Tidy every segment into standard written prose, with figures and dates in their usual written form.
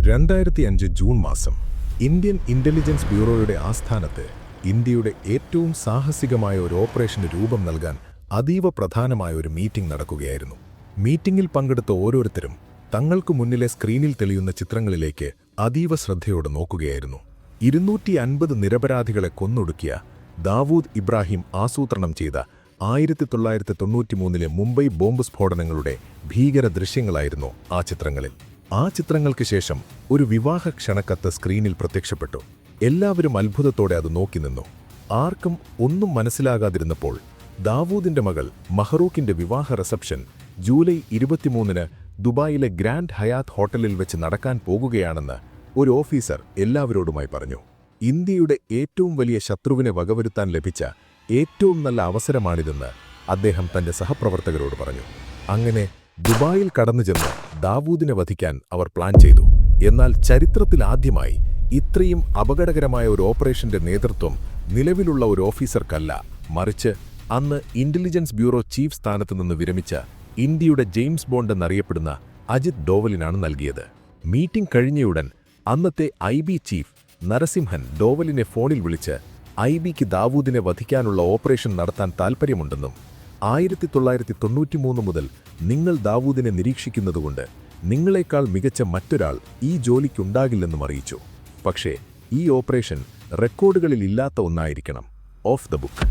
2005 June മാസം Indian intelligence ബ്യൂറോയുടെ ആസ്ഥാനത്ത് ഇന്ത്യയുടെ ഏറ്റവും സാഹസികമായ ഒരു ഓപ്പറേഷന് രൂപം നൽകാൻ അതീവ പ്രധാനമായ ഒരു മീറ്റിംഗ് നടക്കുകയായിരുന്നു. മീറ്റിംഗിൽ പങ്കെടുത്ത ഓരോരുത്തരും തങ്ങൾക്കു മുന്നിലെ സ്ക്രീനിൽ തെളിയുന്ന ചിത്രങ്ങളിലേക്ക് അതീവ ശ്രദ്ധയോടെ നോക്കുകയായിരുന്നു. 250 നിരപരാധികളെ കൊന്നൊടുക്കിയ ദാവൂദ് ഇബ്രാഹിം ആസൂത്രണം ചെയ്ത 1993 മുംബൈ ബോംബ് സ്ഫോടനങ്ങളുടെ ഭീകര ദൃശ്യങ്ങളായിരുന്നു ആ ചിത്രങ്ങളിൽ. ആ ചിത്രങ്ങൾക്ക് ശേഷം ഒരു വിവാഹ ക്ഷണക്കത്ത് സ്ക്രീനിൽ പ്രത്യക്ഷപ്പെട്ടു. എല്ലാവരും അത്ഭുതത്തോടെ അത് നോക്കി നിന്നു. ആർക്കും ഒന്നും മനസ്സിലാകാതിരുന്നപ്പോൾ ദാവൂദിന്റെ മകൾ മഹറൂഖിന്റെ വിവാഹ റിസപ്ഷൻ ജൂലൈ 23 ദുബായിലെ ഗ്രാൻഡ് ഹയാത്ത് ഹോട്ടലിൽ വെച്ച് നടക്കാൻ പോകുകയാണെന്ന് ഒരു ഓഫീസർ എല്ലാവരോടുമായി പറഞ്ഞു. ഇന്ത്യയുടെ ഏറ്റവും വലിയ ശത്രുവിനെ വകവരുത്താൻ ലഭിച്ച ഏറ്റവും നല്ല അവസരമാണിതെന്ന് അദ്ദേഹം തന്റെ സഹപ്രവർത്തകരോട് പറഞ്ഞു. അങ്ങനെ ദുബായിൽ കടന്നു ചെന്ന് ദാവൂദിനെ വധിക്കാൻ അവർ പ്ലാൻ ചെയ്തു. എന്നാൽ ചരിത്രത്തിൽ ആദ്യമായി ഇത്രയും അപകടകരമായ ഒരു ഓപ്പറേഷന്റെ നേതൃത്വം നിലവിലുള്ള ഒരു ഓഫീസർക്കല്ല, മറിച്ച് അന്ന് ഇന്റലിജൻസ് ബ്യൂറോ ചീഫ് സ്ഥാനത്ത് നിന്ന് വിരമിച്ച ഇന്ത്യയുടെ ജെയിംസ് ബോണ്ട് എന്നറിയപ്പെടുന്ന അജിത് ഡോവലിനാണ് നൽകിയത്. മീറ്റിംഗ് കഴിഞ്ഞയുടൻ അന്നത്തെ IB ചീഫ് നരസിംഹൻ ഡോവലിനെ ഫോണിൽ വിളിച്ച് IBക്ക് ദാവൂദിനെ വധിക്കാനുള്ള ഓപ്പറേഷൻ നടത്താൻ താൽപ്പര്യമുണ്ടെന്നും 1993 മുതൽ നിങ്ങൾ ദാവൂദിനെ നിരീക്ഷിക്കുന്നതുകൊണ്ട് നിങ്ങളെക്കാൾ മികച്ച മറ്റൊരാൾ ഈ ജോലിക്കുണ്ടാകില്ലെന്നും അറിയിച്ചു. പക്ഷേ ഈ ഓപ്പറേഷൻ റെക്കോർഡുകളിൽ ഇല്ലാത്ത ഒന്നായിരിക്കണം, ഓഫ് ദ ബുക്ക്.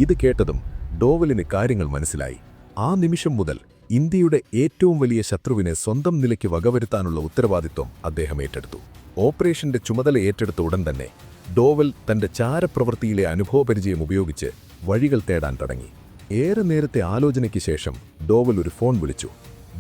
ഇത് കേട്ടതും ഡോവലിന് കാര്യങ്ങൾ മനസ്സിലായി. ആ നിമിഷം മുതൽ ഇന്ത്യയുടെ ഏറ്റവും വലിയ ശത്രുവിനെ സ്വന്തം നിലയ്ക്ക് വകവരുത്താനുള്ള ഉത്തരവാദിത്വം അദ്ദേഹം ഏറ്റെടുത്തു. ഓപ്പറേഷന്റെ ചുമതല ഏറ്റെടുത്ത ഉടൻ തന്നെ ഡോവൽ തന്റെ ചാരപ്രവൃത്തിയിലെ അനുഭവപരിചയം ഉപയോഗിച്ച് വഴികൾ തേടാൻ തുടങ്ങി. ഏറെ നേരത്തെ ആലോചനയ്ക്ക് ശേഷം ഡോവൽ ഒരു ഫോൺ വിളിച്ചു.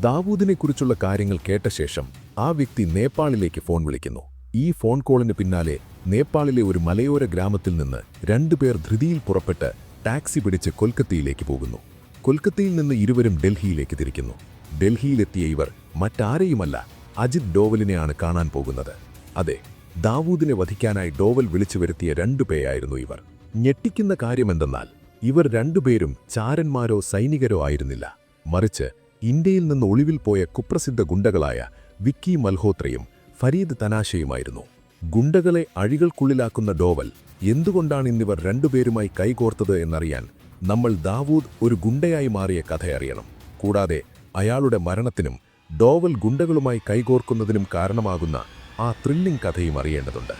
ദാവൂദിനെക്കുറിച്ചുള്ള കാര്യങ്ങൾ കേട്ട ശേഷം ആ വ്യക്തി നേപ്പാളിലേക്ക് ഫോൺ വിളിക്കുന്നു. ഈ ഫോൺ കോളിന് പിന്നാലെ നേപ്പാളിലെ ഒരു മലയോര ഗ്രാമത്തിൽ നിന്ന് 2 പേർ ധൃതിയിൽ പുറപ്പെട്ട് ടാക്സി പിടിച്ച് കൊൽക്കത്തയിലേക്ക് പോകുന്നു. കൊൽക്കത്തയിൽ നിന്ന് ഇരുവരും ഡൽഹിയിലേക്ക് തിരിക്കുന്നു. ഡൽഹിയിലെത്തിയ ഇവർ മറ്റാരെയുമല്ല, അജിത് ഡോവലിനെയാണ് കാണാൻ പോകുന്നത്. അതെ, ദാവൂദിനെ വധിക്കാനായി ഡോവൽ വിളിച്ചു വരുത്തിയ 2 പേരായിരുന്നു ഇവർ. ഞെട്ടിക്കുന്ന കാര്യമെന്തെന്നാൽ ഇവർ 2 പേരും ചാരന്മാരോ സൈനികരോ ആയിരുന്നില്ല, മറിച്ച് ഇന്ത്യയിൽ നിന്ന് ഒളിവിൽ പോയ കുപ്രസിദ്ധ ഗുണ്ടകളായ വിക്കി മൽഹോത്രയും ഫരീദ് തനാഷയുമായിരുന്നു. ഗുണ്ടകളെ അഴികൾക്കുള്ളിലാക്കുന്ന ഡോവൽ എന്തുകൊണ്ടാണ് ഇന്നിവർ 2 പേരുമായി കൈകോർത്തത് എന്നറിയാൻ നമ്മൾ ദാവൂദ് ഒരു ഗുണ്ടയായി മാറിയ കഥയറിയണം. കൂടാതെ അയാളുടെ മരണത്തിനും ഡോവൽ ഗുണ്ടകളുമായി കൈകോർക്കുന്നതിനും കാരണമാകുന്ന ആ ത്രില്ലിംഗ് കഥയും അറിയേണ്ടതുണ്ട്.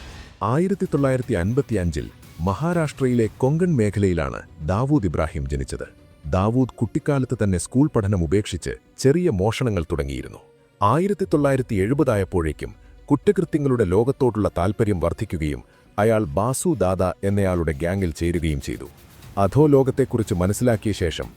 1955 മഹാരാഷ്ട്രയിലെ കൊങ്കൺ മേഖലയിലാണ് ദാവൂദ് ഇബ്രാഹിം ജനിച്ചത്. ദാവൂദ് കുട്ടിക്കാലത്ത് തന്നെ സ്കൂൾ പഠനം ഉപേക്ഷിച്ച് ചെറിയ മോഷണങ്ങൾ തുടങ്ങിയിരുന്നു. 1970 ആയപ്പോഴേക്കും കുറ്റകൃത്യങ്ങളുടെ ലോകത്തോടുള്ള താൽപ്പര്യം വർദ്ധിക്കുകയും അയാൾ ബാസു ദാദ എന്നയാളുടെ ഗ്യാങ്ങിൽ ചേരുകയും ചെയ്തു. അധോലോകത്തെക്കുറിച്ച് മനസ്സിലാക്കിയ ശേഷം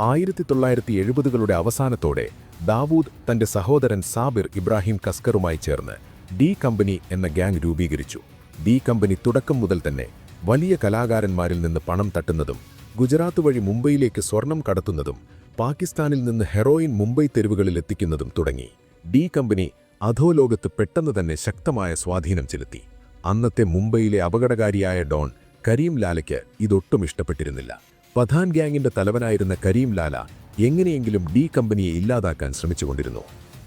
1970കളുടെ അവസാനത്തോടെ ദാവൂദ് തന്റെ സഹോദരൻ സാബിർ ഇബ്രാഹിം കസ്കറുമായി ചേർന്ന് ഡി കമ്പനി എന്ന ഗ്യാങ് രൂപീകരിച്ചു. ഡി കമ്പനി തുടക്കം മുതൽ തന്നെ വലിയ കലാകാരന്മാരിൽ നിന്ന് പണം തട്ടുന്നതും ഗുജറാത്ത് വഴി മുംബൈയിലേക്ക് സ്വർണം കടത്തുന്നതും പാകിസ്ഥാനിൽ നിന്ന് ഹെറോയിൻ മുംബൈ തെരുവുകളിൽ എത്തിക്കുന്നതും തുടങ്ങി. ഡി കമ്പനി അധോലോകത്ത് പെട്ടെന്ന് തന്നെ ശക്തമായ സ്വാധീനം ചെലുത്തി. അന്നത്തെ മുംബൈയിലെ അപകടകാരിയായ ഡോൺ കരീം ലാലയ്ക്ക് ഇതൊട്ടും ഇഷ്ടപ്പെട്ടിരുന്നില്ല. പഥാൻ ഗ്യാങ്ങിന്റെ തലവനായിരുന്ന കരീം ലാല എങ്ങനെയെങ്കിലും ഡി കമ്പനിയെ ഇല്ലാതാക്കാൻ ശ്രമിച്ചുകൊണ്ടിരുന്നു.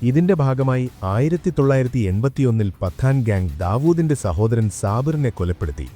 ഇതിന്റെ ഭാഗമായി 1981 പത്താൻ ഗ്യാങ് ദാവൂദിന്റെ സഹോദരൻ സാബിറിനെ കൊലപ്പെടുത്തി.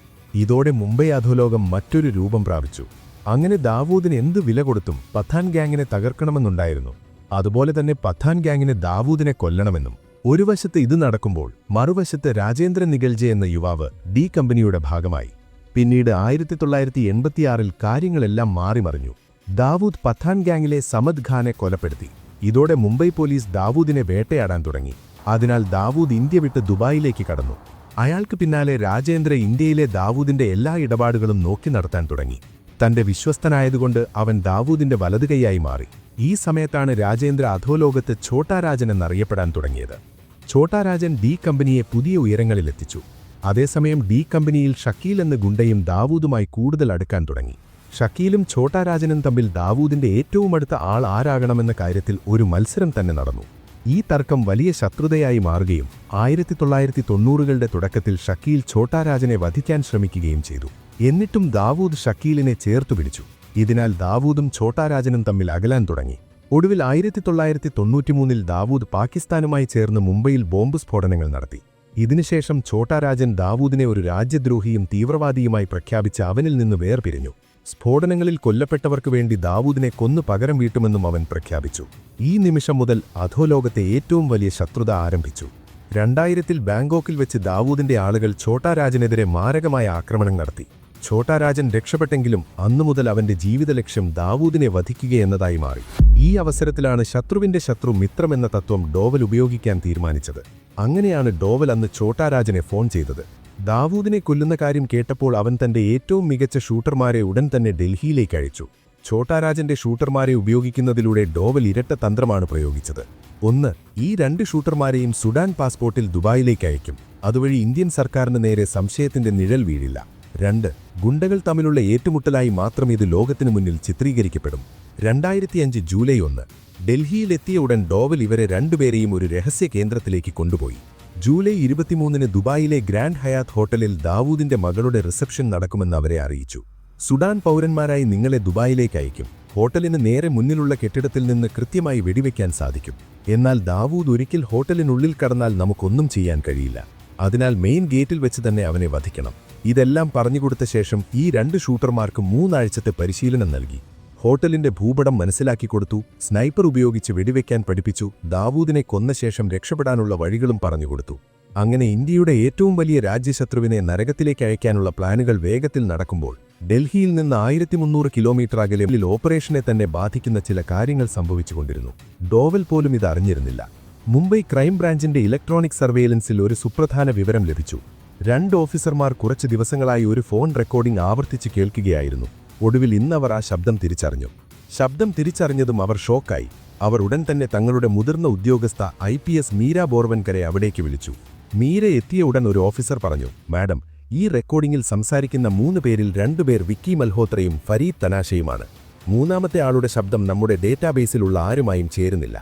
ഇതോടെ മുംബൈ അധോലോകം മറ്റൊരു രൂപം പ്രാപിച്ചു. അങ്ങനെ ദാവൂദിന് എന്ത് വില കൊടുത്തും പത്താൻ ഗ്യാങ്ങിനെ തകർക്കണമെന്നുണ്ടായിരുന്നു. അതുപോലെ തന്നെ പത്താൻ ഗ്യാങ്ങിനെ ദാവൂദിനെ കൊല്ലണമെന്നും. ഒരു വശത്ത് ഇത് നടക്കുമ്പോൾ മറുവശത്ത് രാജേന്ദ്ര നിഗൽജെ എന്ന യുവാവ് ഡി കമ്പനിയുടെ ഭാഗമായി. പിന്നീട് 1986 കാര്യങ്ങളെല്ലാം മാറിമറിഞ്ഞു. ദാവൂദ് പത്താൻ ഗ്യാങ്ങിലെ സമദ് ഖാനെ കൊലപ്പെടുത്തി. ഇതോടെ മുംബൈ പോലീസ് ദാവൂദിനെ വേട്ടയാടാൻ തുടങ്ങി. അതിനാൽ ദാവൂദ് ഇന്ത്യ വിട്ട് ദുബായിലേക്ക് കടന്നു. അയാൾക്ക് പിന്നാലെ രാജേന്ദ്ര ഇന്ത്യയിലെ ദാവൂദിന്റെ എല്ലാ ഇടപാടുകളും നോക്കി നടത്താൻ തുടങ്ങി. തന്റെ വിശ്വസ്തനായതുകൊണ്ട് അവൻ ദാവൂദിന്റെ വലതുകൈയായി മാറി. ഈ സമയത്താണ് രാജേന്ദ്ര അധോലോകത്ത് ഛോട്ടാ രാജൻ എന്നറിയപ്പെടാൻ തുടങ്ങിയത്. ഛോട്ടാ രാജൻ ഡി കമ്പനിയെ പുതിയ ഉയരങ്ങളിലെത്തിച്ചു. അതേസമയം ഡി കമ്പനിയിൽ ഷക്കീൽ എന്ന ഗുണ്ടയും ദാവൂദുമായി കൂടുതൽ അടുക്കാൻ തുടങ്ങി. ഷക്കീലും ഛോട്ടാ രാജനും തമ്മിൽ ദാവൂദിന്റെ ഏറ്റവും അടുത്ത ആൾ ആരാകണമെന്ന കാര്യത്തിൽ ഒരു മത്സരം തന്നെ നടന്നു. ഈ തർക്കം വലിയ ശത്രുതയായി മാറുകയും 1990കളുടെ തുടക്കത്തിൽ ഷക്കീൽ ഛോട്ടാ രാജനെ വധിക്കാൻ ശ്രമിക്കുകയും ചെയ്തു. എന്നിട്ടും ദാവൂദ് ഷക്കീലിനെ ചേർത്തുപിടിച്ചു. ഇതിനാൽ ദാവൂദും ഛോട്ടാ രാജനും തമ്മിൽ അകലാൻ തുടങ്ങി. ഒടുവിൽ 1993 ദാവൂദ് പാകിസ്ഥാനുമായി ചേർന്ന് മുംബൈയിൽ ബോംബ് സ്ഫോടനങ്ങൾ നടത്തി. ഇതിനുശേഷം ഛോട്ടാ രാജൻ ദാവൂദിനെ ഒരു രാജ്യദ്രോഹിയും തീവ്രവാദിയുമായി പ്രഖ്യാപിച്ച് അവനിൽ നിന്ന് വേർപിരിഞ്ഞു. സ്ഫോടനങ്ങളിൽ കൊല്ലപ്പെട്ടവർക്കു വേണ്ടി ദാവൂദിനെ കൊന്നു പകരം വീട്ടുമെന്നും അവൻ പ്രഖ്യാപിച്ചു. ഈ നിമിഷം മുതൽ അധോലോകത്തെ ഏറ്റവും വലിയ ശത്രുത ആരംഭിച്ചു. 2000-ൽ ബാങ്കോക്കിൽ വെച്ച് ദാവൂദിന്റെ ആളുകൾ ഛോട്ടാ രാജനെതിരെ മാരകമായ ആക്രമണം നടത്തി. ഛോട്ടാ രാജൻ രക്ഷപ്പെട്ടെങ്കിലും അന്നുമുതൽ അവന്റെ ജീവിതലക്ഷ്യം ദാവൂദിനെ വധിക്കുകയെന്നതായി മാറി. ഈ അവസരത്തിലാണ് ശത്രുവിന്റെ ശത്രു മിത്രമെന്ന തത്വം ഡോവൽ ഉപയോഗിക്കാൻ തീരുമാനിച്ചത്. അങ്ങനെയാണ് ഡോവൽ അന്ന് ഛോട്ടാ രാജനെ ഫോൺ ചെയ്തത്. ദാവൂദിനെ കൊല്ലുന്ന കാര്യം കേട്ടപ്പോൾ അവൻ തന്റെ ഏറ്റവും മികച്ച ഷൂട്ടർമാരെ ഉടൻ തന്നെ ഡൽഹിയിലേക്ക് അയച്ചു. ഛോട്ടാ രാജന്റെ ഷൂട്ടർമാരെ ഉപയോഗിക്കുന്നതിലൂടെ ഡോവൽ ഇരട്ട തന്ത്രമാണ് പ്രയോഗിച്ചത്. 1. ഈ 2 ഷൂട്ടർമാരെയും സുഡാൻ പാസ്പോർട്ടിൽ ദുബായിലേക്ക് അയക്കും. അതുവഴി ഇന്ത്യൻ സർക്കാരിന് നേരെ സംശയത്തിന്റെ നിഴൽ വീഴില്ല. 2. ഗുണ്ടകൾ തമ്മിലുള്ള ഏറ്റുമുട്ടലായി മാത്രം ഇത് ലോകത്തിനു മുന്നിൽ ചിത്രീകരിക്കപ്പെടും. 2005 ജൂലൈ 1 ഡൽഹിയിലെത്തിയ ഉടൻ ഡോവൽ ഇവരെ രണ്ടുപേരെയും ഒരു രഹസ്യ കേന്ദ്രത്തിലേക്ക് കൊണ്ടുപോയി. ജൂലൈ 23-ന് ദുബായിലെ ഗ്രാൻഡ് ഹയാത്ത് ഹോട്ടലിൽ ദാവൂദിന്റെ മകളുടെ റിസപ്ഷൻ നടക്കുമെന്ന് അവരെ അറിയിച്ചു. സുഡാൻ പൗരന്മാരായി നിങ്ങളെ ദുബായിലേക്ക് അയക്കും. ഹോട്ടലിന് നേരെ മുന്നിലുള്ള കെട്ടിടത്തിൽ നിന്ന് കൃത്യമായി വെടിവെക്കാൻ സാധിക്കും. എന്നാൽ ദാവൂദ് ഒരിക്കൽ ഹോട്ടലിനുള്ളിൽ കടന്നാൽ നമുക്കൊന്നും ചെയ്യാൻ കഴിയില്ല. അതിനാൽ മെയിൻ ഗേറ്റിൽ വെച്ച് തന്നെ അവനെ വധിക്കണം. ഇതെല്ലാം പറഞ്ഞുകൊടുത്ത ശേഷം ഈ 2 ഷൂട്ടർമാർക്ക് 3 ആഴ്ചത്തെ പരിശീലനം നൽകി. ഹോട്ടലിന്റെ ഭൂപടം മനസ്സിലാക്കിക്കൊടുത്തു. സ്നൈപ്പർ ഉപയോഗിച്ച് വെടിവെക്കാൻ പഠിപ്പിച്ചു. ദാവൂദിനെ കൊന്ന ശേഷം രക്ഷപ്പെടാനുള്ള വഴികളും പറഞ്ഞുകൊടുത്തു. അങ്ങനെ ഇന്ത്യയുടെ ഏറ്റവും വലിയ രാജ്യശത്രുവിനെ നരകത്തിലേക്ക് അയക്കാനുള്ള പ്ലാനുകൾ വേഗത്തിൽ നടക്കുമ്പോൾ ഡൽഹിയിൽ നിന്ന് 1300 കിലോമീറ്റർ അകലെ ഓപ്പറേഷനെ തന്നെ ബാധിക്കുന്ന ചില കാര്യങ്ങൾ സംഭവിച്ചുകൊണ്ടിരുന്നു. ഡോവൽ പോലും ഇത് അറിഞ്ഞിരുന്നില്ല. മുംബൈ ക്രൈംബ്രാഞ്ചിന്റെ ഇലക്ട്രോണിക് സർവേലൻസിൽ ഒരു സുപ്രധാന വിവരം ലഭിച്ചു. 2 ഓഫീസർമാർ കുറച്ച് ദിവസങ്ങളായി ഒരു ഫോൺ റെക്കോർഡിംഗ് ആവർത്തിച്ച് കേൾക്കുകയായിരുന്നു. ഒടുവിൽ ഇന്നവർ ആ ശബ്ദം തിരിച്ചറിഞ്ഞു. ശബ്ദം തിരിച്ചറിഞ്ഞതും അവർ ഷോക്കായി. അവർ ഉടൻ തന്നെ തങ്ങളുടെ മുതിർന്ന ഉദ്യോഗസ്ഥ IPS മീര ബോർവൻകരെ അവിടേക്ക് വിളിച്ചു. മീര എത്തിയ ഉടൻ ഒരു ഓഫീസർ പറഞ്ഞു, മാഡം, ഈ റെക്കോർഡിംഗിൽ സംസാരിക്കുന്ന 3 പേരിൽ 2 പേർ വിക്കി മൽഹോത്രയും ഫരീദ് തനാഷയുമാണ്. 3ാമത്തെ ആളുടെ ശബ്ദം നമ്മുടെ ഡേറ്റാബേസിലുള്ള ആരുമായും ചേരുന്നില്ല.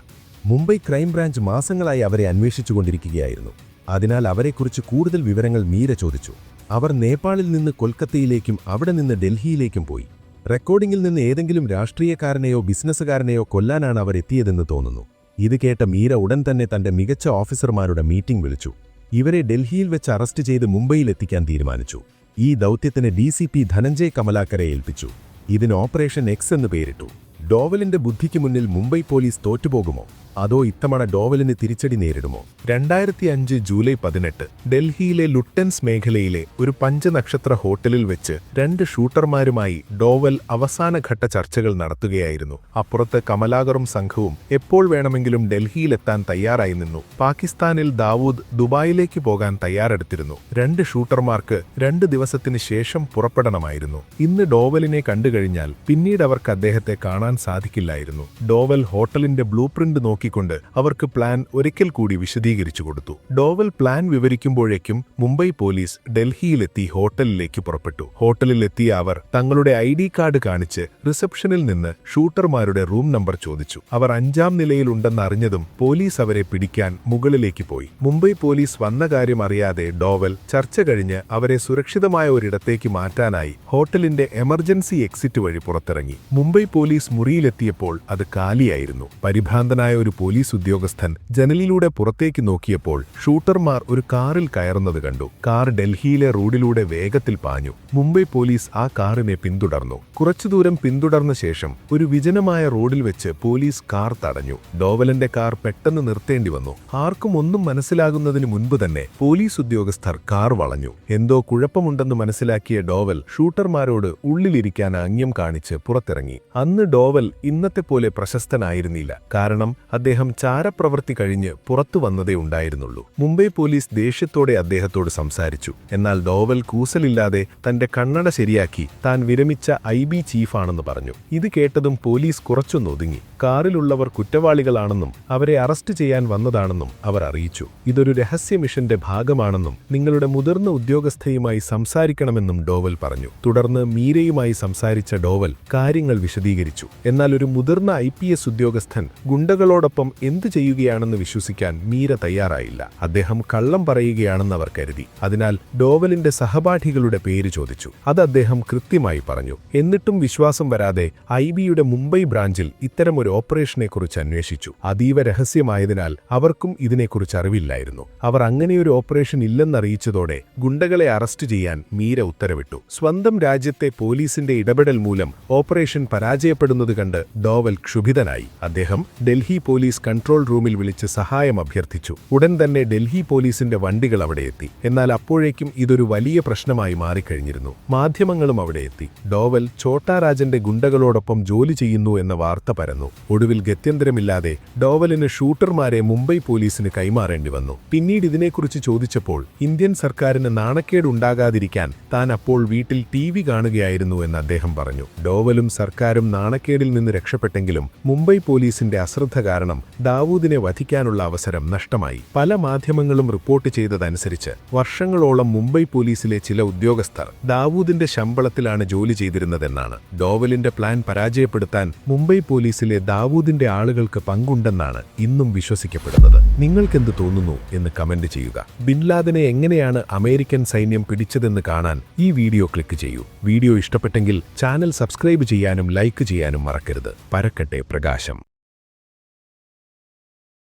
മുംബൈ ക്രൈംബ്രാഞ്ച് മാസങ്ങളായി അവരെ അന്വേഷിച്ചുകൊണ്ടിരിക്കുകയായിരുന്നു. അതിനാൽ അവരെക്കുറിച്ച് കൂടുതൽ വിവരങ്ങൾ മീര ചോദിച്ചു. അവർ നേപ്പാളിൽ നിന്ന് കൊൽക്കത്തയിലേക്കും അവിടെ നിന്ന് ഡൽഹിയിലേക്കും പോയി. റെക്കോർഡിംഗിൽ നിന്ന് ഏതെങ്കിലും രാഷ്ട്രീയക്കാരനെയോ ബിസിനസ്സുകാരനെയോ കൊല്ലാനാണ് അവർ എത്തിയതെന്ന് തോന്നുന്നു. ഇത് കേട്ട മീര ഉടൻ തന്നെ തന്റെ മികച്ച ഓഫീസർമാരുടെ മീറ്റിംഗ് വിളിച്ചു. ഇവരെ ഡൽഹിയിൽ വെച്ച് അറസ്റ്റ് ചെയ്ത് മുംബൈയിൽ എത്തിക്കാൻ തീരുമാനിച്ചു. ഈ ദൗത്യത്തിന് DCP ധനഞ്ജയ് കമലാക്കരെ ഏൽപ്പിച്ചു. ഇതിന് ഓപ്പറേഷൻ X എന്ന് പേരിട്ടു. ഡോവലിന്റെ ബുദ്ധിക്ക് മുന്നിൽ മുംബൈ പോലീസ് തോറ്റുപോകുമോ, അതോ ഇത്തവണ ഡോവലിന് തിരിച്ചടി നേരിടുമോ? 2005 ജൂലൈ 18 ഡൽഹിയിലെ ലുട്ടൻസ് മേഖലയിലെ ഒരു 5 നക്ഷത്ര ഹോട്ടലിൽ വെച്ച് 2 ഷൂട്ടർമാരുമായി ഡോവൽ അവസാനഘട്ട ചർച്ചകൾ നടത്തുകയായിരുന്നു. അപ്പുറത്ത് കമലാകറും സംഘവും എപ്പോൾ വേണമെങ്കിലും ഡൽഹിയിലെത്താൻ തയ്യാറായി നിന്നു. പാകിസ്ഥാനിൽ ദാവൂദ് ദുബായിലേക്ക് പോകാൻ തയ്യാറെടുത്തിരുന്നു. 2 ഷൂട്ടർമാർക്ക് 2 ദിവസത്തിന് ശേഷം പുറപ്പെടണമായിരുന്നു. ഇന്ന് ഡോവലിനെ കണ്ടുകഴിഞ്ഞാൽ പിന്നീട് അവർക്ക് അദ്ദേഹത്തെ കാണാൻ സാധിക്കില്ലായിരുന്നു. ഡോവൽ ഹോട്ടലിന്റെ ബ്ലൂ പ്രിന്റ് നോക്കിക്കൊണ്ട് അവർക്ക് പ്ലാൻ ഒരിക്കൽ കൂടി വിശദീകരിച്ചു കൊടുത്തു. ഡോവൽ പ്ലാൻ വിവരിക്കുമ്പോഴേക്കും മുംബൈ പോലീസ് ഡൽഹിയിലെത്തി ഹോട്ടലിലേക്ക് പുറപ്പെട്ടു. ഹോട്ടലിലെത്തിയ അവർ തങ്ങളുടെ ID കാർഡ് കാണിച്ച് റിസപ്ഷനിൽ നിന്ന് ഷൂട്ടർമാരുടെ റൂം നമ്പർ ചോദിച്ചു. അവർ 5ാം നിലയിലുണ്ടെന്ന് അറിഞ്ഞതും പോലീസ് അവരെ പിടിക്കാൻ മുകളിലേക്ക് പോയി. മുംബൈ പോലീസ് വന്ന കാര്യം അറിയാതെ ഡോവൽ ചർച്ച കഴിഞ്ഞ് അവരെ സുരക്ഷിതമായ ഒരിടത്തേക്ക് മാറ്റാനായി ഹോട്ടലിന്റെ എമർജൻസി എക്സിറ്റ് വഴി പുറത്തിറങ്ങി. മുംബൈ പോലീസ് മുറിയിലെത്തിയപ്പോൾ അത് കാലിയായിരുന്നു. പരിഭ്രാന്തനായ ഒരു പോലീസ് ഉദ്യോഗസ്ഥൻ ജനലിലൂടെ പുറത്തേക്ക് നോക്കിയപ്പോൾ ഷൂട്ടർമാർ ഒരു കാറിൽ കയറുന്നത് കണ്ടു. കാർ ഡൽഹിയിലെ റോഡിലൂടെ വേഗത്തിൽ പാഞ്ഞു. മുംബൈ പോലീസ് ആ കാറിനെ പിന്തുടർന്നു. കുറച്ചുദൂരം പിന്തുടർന്ന ശേഷം ഒരു വിജനമായ റോഡിൽ വെച്ച് പോലീസ് കാർ തടഞ്ഞു. ഡോവലിന്റെ കാർ പെട്ടെന്ന് നിർത്തേണ്ടി വന്നു. ആർക്കും ഒന്നും മനസ്സിലാകുന്നതിന് മുൻപ് തന്നെ പോലീസ് ഉദ്യോഗസ്ഥർ കാർ വളഞ്ഞു. എന്തോ കുഴപ്പമുണ്ടെന്ന് മനസ്സിലാക്കിയ ഡോവൽ ഷൂട്ടർമാരോട് ഉള്ളിലിരിക്കാൻ ആംഗ്യം കാണിച്ച് പുറത്തിറങ്ങി. അന്ന് ഡോവൽ ഇന്നത്തെ പോലെ പ്രശസ്തനായിരുന്നില്ല. കാരണം അദ്ദേഹം ചാരപ്രവൃത്തി കഴിഞ്ഞ് പുറത്തു വന്നതേ ഉണ്ടായിരുന്നുള്ളൂ. മുംബൈ പോലീസ് ദേഷ്യത്തോടെ അദ്ദേഹത്തോട് സംസാരിച്ചു. എന്നാൽ ഡോവൽ കൂസലില്ലാതെ തന്റെ കണ്ണട ശരിയാക്കി താൻ വിരമിച്ച IB ചീഫാണെന്ന് പറഞ്ഞു. ഇത് കേട്ടതും പോലീസ് കുറച്ചൊന്നൊതുങ്ങി. കാറിലുള്ളവർ കുറ്റവാളികളാണെന്നും അവരെ അറസ്റ്റ് ചെയ്യാൻ വന്നതാണെന്നും അവർ അറിയിച്ചു. ഇതൊരു രഹസ്യ മിഷന്റെ ഭാഗമാണെന്നും നിങ്ങളുടെ മുതിർന്ന ഉദ്യോഗസ്ഥയുമായി സംസാരിക്കണമെന്നും ഡോവൽ പറഞ്ഞു. തുടർന്ന് മീരയുമായി സംസാരിച്ച ഡോവൽ കാര്യങ്ങൾ വിശദീകരിച്ചു. എന്നാൽ ഒരു മുതിർന്ന IPS ഉദ്യോഗസ്ഥൻ ഗുണ്ടകളോടൊപ്പം ഗുണ്ടകളോടൊപ്പം എന്തു ചെയ്യുകയാണെന്ന് വിശ്വസിക്കാൻ മീര തയ്യാറായില്ല. അദ്ദേഹം കള്ളം പറയുകയാണെന്ന് അവർ കരുതി. അതിനാൽ ഡോവലിന്റെ സഹപാഠികളുടെ പേര് ചോദിച്ചു. അത് അദ്ദേഹം കൃത്യമായി പറഞ്ഞു. എന്നിട്ടും വിശ്വാസം വരാതെ ഐബിയുടെ മുംബൈ ബ്രാഞ്ചിൽ ഇത്തരമൊരു ഓപ്പറേഷനെക്കുറിച്ച് അന്വേഷിച്ചു. അതീവ രഹസ്യമായതിനാൽ അവർക്കും ഇതിനെക്കുറിച്ച് അറിവില്ലായിരുന്നു. അവർ അങ്ങനെയൊരു ഓപ്പറേഷൻ ഇല്ലെന്നറിയിച്ചതോടെ ഗുണ്ടകളെ അറസ്റ്റ് ചെയ്യാൻ മീര ഉത്തരവിട്ടു. സ്വന്തം രാജ്യത്തെ പോലീസിന്റെ ഇടപെടൽ മൂലം ഓപ്പറേഷൻ പരാജയപ്പെടുന്നത് കണ്ട് ഡോവൽ ക്ഷുഭിതനായി. അദ്ദേഹം ഡൽഹി പോലീസ് കൺട്രോൾ റൂമിൽ വിളിച്ച് സഹായം അഭ്യർത്ഥിച്ചു. ഉടൻ തന്നെ ഡൽഹി പോലീസിന്റെ വണ്ടികൾ അവിടെ എത്തി. എന്നാൽ അപ്പോഴേക്കും ഇതൊരു വലിയ പ്രശ്നമായി മാറിക്കഴിഞ്ഞിരുന്നു. മാധ്യമങ്ങളും അവിടെ എത്തി. ഡോവൽ ഛോട്ടാ രാജന്റെ ഗുണ്ടകളോടൊപ്പം ജോലി ചെയ്യുന്നു എന്ന വാർത്ത പരന്നു. ഒടുവിൽ ഗത്യന്തരമില്ലാതെ ഡോവലിന് ഷൂട്ടർമാരെ മുംബൈ പോലീസിന് കൈമാറേണ്ടി വന്നു. പിന്നീട് ഇതിനെക്കുറിച്ച് ചോദിച്ചപ്പോൾ ഇന്ത്യൻ സർക്കാരിന് നാണക്കേടുണ്ടാകാതിരിക്കാൻ താൻ അപ്പോൾ വീട്ടിൽ TV കാണുകയായിരുന്നു എന്ന് അദ്ദേഹം പറഞ്ഞു. ഡോവലും സർക്കാരും നാണക്കേടിൽ നിന്ന് രക്ഷപ്പെട്ടെങ്കിലും മുംബൈ പോലീസിന്റെ അശ്രദ്ധ കാരണം ദാവൂദിനെ വധിക്കാനുള്ള അവസരം നഷ്ടമായി. പല മാധ്യമങ്ങളും റിപ്പോർട്ട് ചെയ്തതനുസരിച്ച് വർഷങ്ങളോളം മുംബൈ പോലീസിലെ ചില ഉദ്യോഗസ്ഥർ ദാവൂദിന്റെ ശമ്പളത്തിലാണ് ജോലി ചെയ്തിരുന്നതെന്നാണ്. ഡോവലിന്റെ പ്ലാൻ പരാജയപ്പെടുത്താൻ മുംബൈ പോലീസിലെ ദാവൂദിന്റെ ആളുകൾക്ക് പങ്കുണ്ടെന്നാണ് ഇന്നും വിശ്വസിക്കപ്പെടുന്നത്. നിങ്ങൾക്കെന്ത് തോന്നുന്നു എന്ന് കമന്റ് ചെയ്യുക. ബിൻ ലാദനെ എങ്ങനെയാണ് അമേരിക്കൻ സൈന്യം പിടിച്ചതെന്ന് കാണാൻ ഈ വീഡിയോ ക്ലിക്ക് ചെയ്യൂ. വീഡിയോ ഇഷ്ടപ്പെട്ടെങ്കിൽ ചാനൽ സബ്സ്ക്രൈബ് ചെയ്യാനും ലൈക്ക് ചെയ്യാനും മറക്കരുത്. പരക്കട്ടെ പ്രകാശം.